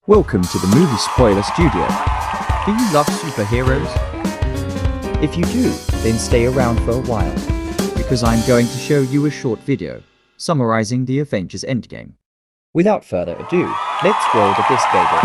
Welcome to the Movie Spoiler Studio. Do you love superheroes? If you do, then stay around for a while, because I'm going to show you a short video summarizing the Avengers Endgame. Without further ado, let's roll the disc over.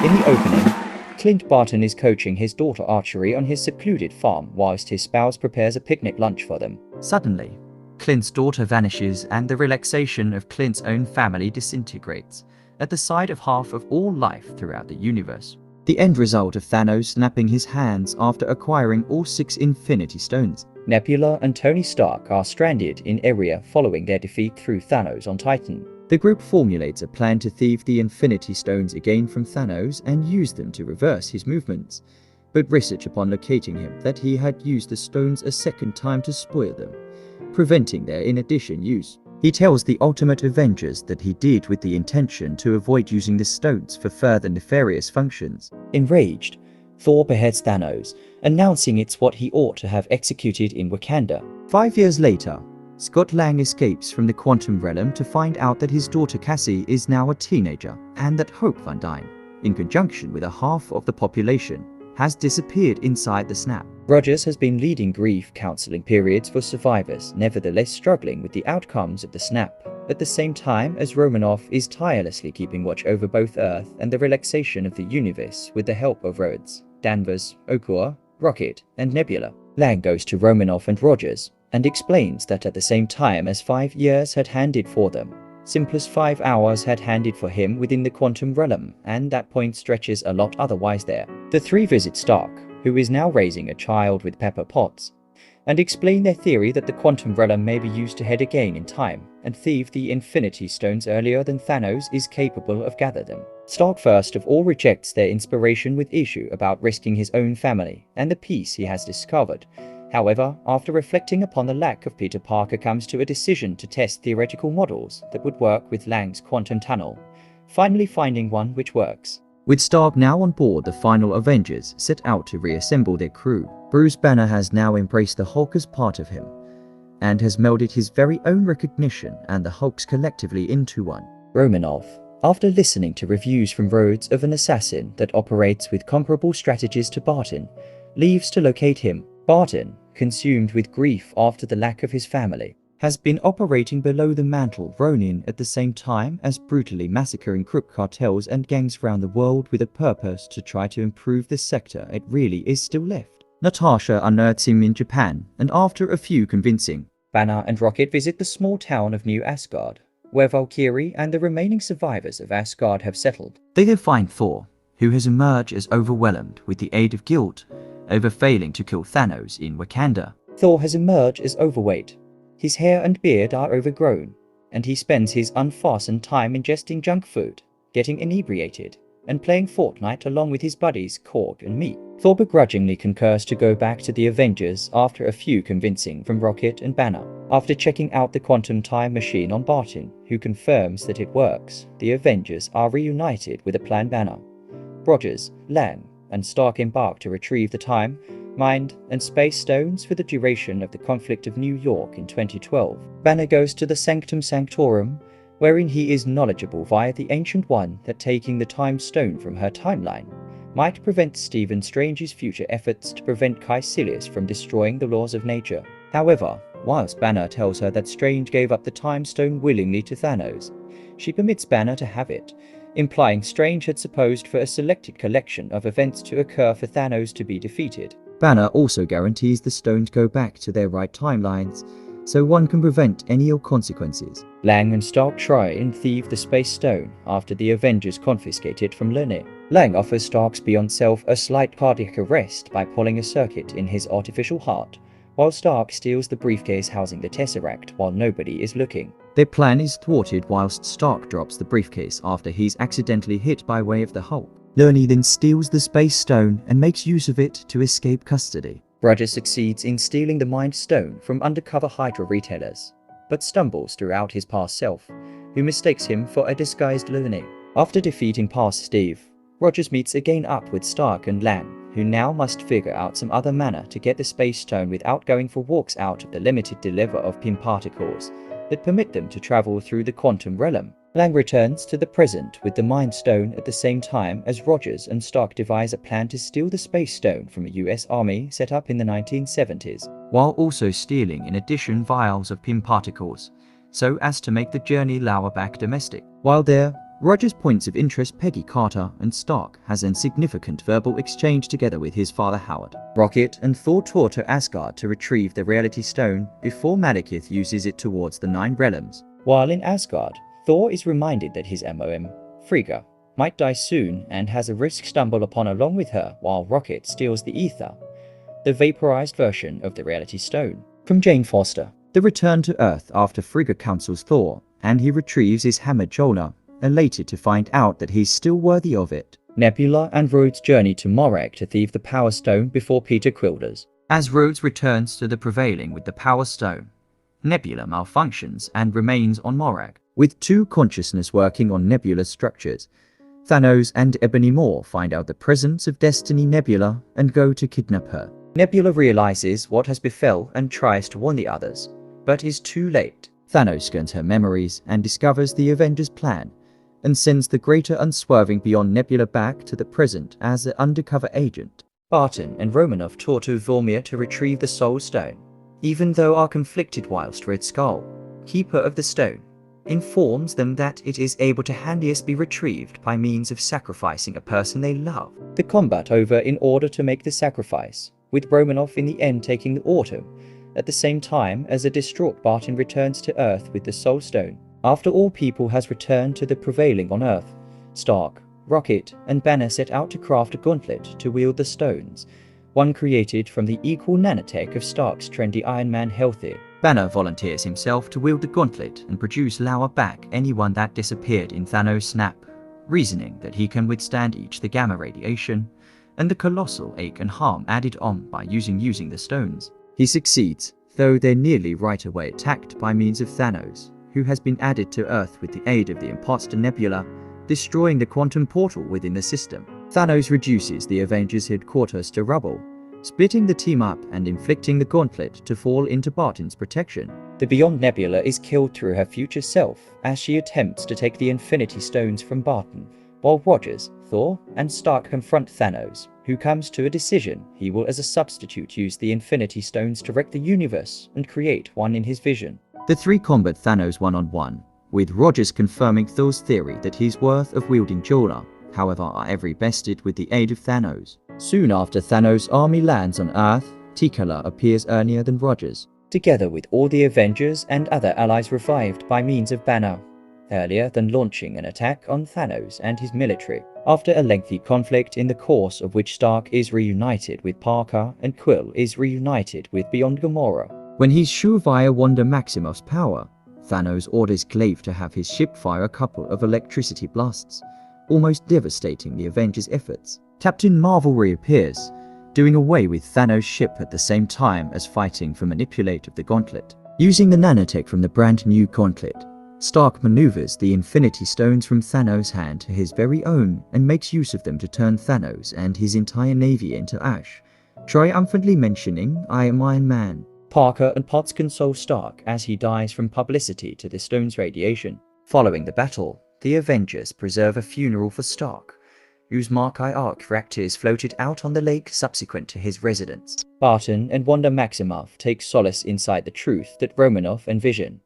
In the opening, Clint Barton is coaching his daughter archery on his secluded farm whilst his spouse prepares a picnic lunch for them. Suddenly, Clint's daughter vanishes and the relaxation of Clint's own family disintegrates at the sight of half of all life throughout the universe. The end result of Thanos snapping his hands after acquiring all 6 Infinity Stones. Nebula and Tony Stark are stranded in Area following their defeat through Thanos on Titan. The group formulates a plan to thieve the Infinity Stones again from Thanos and use them to reverse his movements, but research upon locating him that he had used the stones a second time to spoil them, preventing their in addition use. He tells the Ultimate Avengers that he did with the intention to avoid using the stones for further nefarious functions. Enraged, Thor beheads Thanos, announcing it's what he ought to have executed in Wakanda. 5 years later, Scott Lang escapes from the quantum realm to find out that his daughter Cassie is now a teenager and that Hope Van Dyne, in conjunction with a half of the population, has disappeared inside the snap. Rogers has been leading grief counseling periods for survivors, nevertheless struggling with the outcomes of the snap, at the same time as Romanoff is tirelessly keeping watch over both Earth and the relaxation of the universe with the help of Rhodes, Danvers, Okoye, Rocket, and Nebula. Lang goes to Romanoff and Rogers and explains that at the same time as 5 years had handed for them, simplest 5 hours had handed for him within the quantum realm, and that point stretches a lot otherwise there. The three visit Stark, who is now raising a child with Pepper Potts, and explain their theory that the quantum realm may be used to head again in time and thieve the Infinity Stones earlier than Thanos is capable of gather them. Stark first of all rejects their inspiration with issue about risking his own family and the peace he has discovered. However, after reflecting upon the lack of Peter Parker, comes to a decision to test theoretical models that would work with Lang's quantum tunnel, finally finding one which works. With Stark now on board, the final Avengers set out to reassemble their crew. Bruce Banner has now embraced the Hulk as part of him, and has melded his very own recognition and the Hulks collectively into one. Romanoff, after listening to reviews from Rhodes of an assassin that operates with comparable strategies to Barton, leaves to locate him. Barton, consumed with grief after the lack of his family, has been operating below the mantle Ronin at the same time as brutally massacring crook cartels and gangs around the world with a purpose to try to improve the sector it really is still left. Natasha unearths him in Japan, and after a few convincing, Banner and Rocket visit the small town of New Asgard, where Valkyrie and the remaining survivors of Asgard have settled. They then find Thor, who has emerged as overwhelmed with the aid of guilt over failing to kill Thanos in Wakanda. Thor has emerged as overweight. His hair and beard are overgrown, and he spends his unfastened time ingesting junk food, getting inebriated, and playing Fortnite along with his buddies Korg and me. Thor begrudgingly concurs to go back to the Avengers after a few convincing from Rocket and Banner. After checking out the quantum time machine on Barton, who confirms that it works, the Avengers are reunited with a planned Banner. Rogers, Lang, and Stark embark to retrieve the time, mind, and space stones for the duration of the conflict of New York in 2012. Banner goes to the Sanctum Sanctorum, wherein he is knowledgeable via the Ancient One that taking the time stone from her timeline might prevent Stephen Strange's future efforts to prevent Caecilius from destroying the laws of nature. However, whilst Banner tells her that Strange gave up the time stone willingly to Thanos, she permits Banner to have it, implying Strange had supposed for a selected collection of events to occur for Thanos to be defeated. Banner also guarantees the stones go back to their right timelines, so one can prevent any ill consequences. Lang and Stark try and thieve the Space Stone after the Avengers confiscate it from Lerne. Lang offers Stark's beyond self a slight cardiac arrest by pulling a circuit in his artificial heart, while Stark steals the briefcase housing the Tesseract while nobody is looking. Their plan is thwarted whilst Stark drops the briefcase after he's accidentally hit by way of the Hulk. Lerne then steals the Space Stone and makes use of it to escape custody. Rogers succeeds in stealing the Mind Stone from undercover Hydra retailers, but stumbles throughout his past self, who mistakes him for a disguised Lerne. After defeating past Steve, Rogers meets again up with Stark and Lang, who now must figure out some other manner to get the Space Stone without going for walks out of the limited deliver of PIM particles that permit them to travel through the quantum realm. Lang returns to the present with the Mind Stone at the same time as Rogers and Stark devise a plan to steal the Space Stone from a US Army set up in the 1970s, while also stealing in addition vials of PIM particles, so as to make the journey lower back domestic. While there, Rogers points of interest Peggy Carter and Stark has an significant verbal exchange together with his father Howard. Rocket and Thor tour to Asgard to retrieve the Reality Stone before Malekith uses it towards the Nine Realms. While in Asgard, Thor is reminded that his MOM, Frigga, might die soon and has a risk stumble upon along with her while Rocket steals the ether, the vaporized version of the Reality Stone. From Jane Foster, the return to Earth after Frigga counsels Thor, and he retrieves his hammer Mjolnir, elated to find out that he's still worthy of it. Nebula and Rhodes journey to Morag to thieve the Power Stone before Peter Quill does. As Rhodes returns to the Prevailing with the Power Stone, Nebula malfunctions and remains on Morag. With two consciousness working on Nebula's structures, Thanos and Ebony Maw find out the presence of Destiny Nebula and go to kidnap her. Nebula realizes what has befell and tries to warn the others, but is too late. Thanos scans her memories and discovers the Avengers' plan, and sends the greater unswerving beyond Nebula back to the present as an undercover agent. Barton and Romanoff tour to Vormir to retrieve the Soul Stone, even though are conflicted whilst Red Skull, keeper of the stone, informs them that it is able to handiest be retrieved by means of sacrificing a person they love. The combat over in order to make the sacrifice, with Romanoff in the end taking the auto, at the same time as a distraught Barton returns to Earth with the Soul Stone. After all people has returned to the Prevailing on Earth, Stark, Rocket, and Banner set out to craft a gauntlet to wield the stones, one created from the equal nanotech of Stark's trendy Iron Man Healthy. Banner volunteers himself to wield the gauntlet and produce lower back anyone that disappeared in Thanos' snap, reasoning that he can withstand each the gamma radiation and the colossal ache and harm added on by using the stones. He succeeds, though they're nearly right away attacked by means of Thanos, who has been added to Earth with the aid of the imposter Nebula, destroying the quantum portal within the system. Thanos reduces the Avengers' headquarters to rubble, splitting the team up and inflicting the gauntlet to fall into Barton's protection. The Beyond Nebula is killed through her future self as she attempts to take the Infinity Stones from Barton, while Rogers, Thor, and Stark confront Thanos, who comes to a decision he will as a substitute use the Infinity Stones to wreck the universe and create one in his vision. The three combat Thanos one-on-one, with Rogers confirming Thor's theory that he's worth of wielding Mjolnir, however are every bested with the aid of Thanos. Soon after Thanos' army lands on Earth, T'Challa appears earlier than Rogers, together with all the Avengers and other allies revived by means of Banner, earlier than launching an attack on Thanos and his military, after a lengthy conflict in the course of which Stark is reunited with Parker and Quill is reunited with Beyond Gamora. When he's sure via Wanda Maximoff's power, Thanos orders Glaive to have his ship fire a couple of electricity blasts, almost devastating the Avengers' efforts. Captain Marvel reappears, doing away with Thanos' ship at the same time as fighting for manipulate of the gauntlet. Using the nanotech from the brand new gauntlet, Stark maneuvers the Infinity Stones from Thanos' hand to his very own and makes use of them to turn Thanos and his entire navy into ash, triumphantly mentioning, "I am Iron Man." Parker and Potts console Stark as he dies from publicity to the stone's radiation. Following the battle, the Avengers preserve a funeral for Stark, whose Hawkeye arc reactor is floated out on the lake subsequent to his residence. Barton and Wanda Maximoff take solace inside the truth that Romanoff and Vision,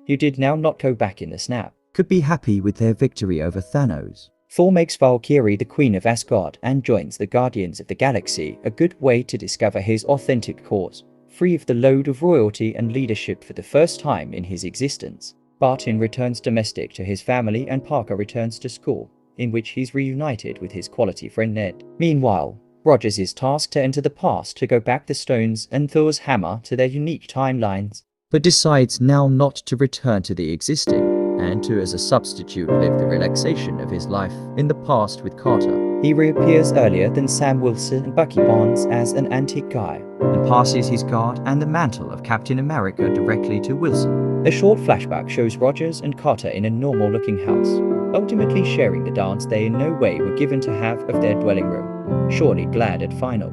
who did now not go back in the snap, could be happy with their victory over Thanos. Thor makes Valkyrie the Queen of Asgard and joins the Guardians of the Galaxy, a good way to discover his authentic cause, free of the load of royalty and leadership for the first time in his existence. Barton returns domestic to his family and Parker returns to school, in which he's reunited with his quality friend Ned. Meanwhile, Rogers is tasked to enter the past to go back the stones and Thor's hammer to their unique timelines, but decides now not to return to the existing, and to as a substitute live the relaxation of his life in the past with Carter. He reappears earlier than Sam Wilson and Bucky Barnes as an antique guy, and passes his guard and the mantle of Captain America directly to Wilson. A short flashback shows Rogers and Carter in a normal-looking house, ultimately sharing the dance they in no way were given to have of their dwelling room, surely glad at final.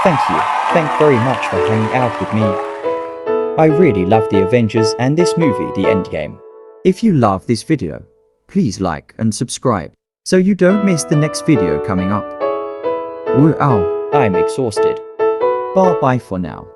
Thank you very much for hanging out with me. I really love the Avengers and this movie, The Endgame. If you love this video, please like and subscribe, so you don't miss the next video coming up. Wow, I'm exhausted. Bye for now.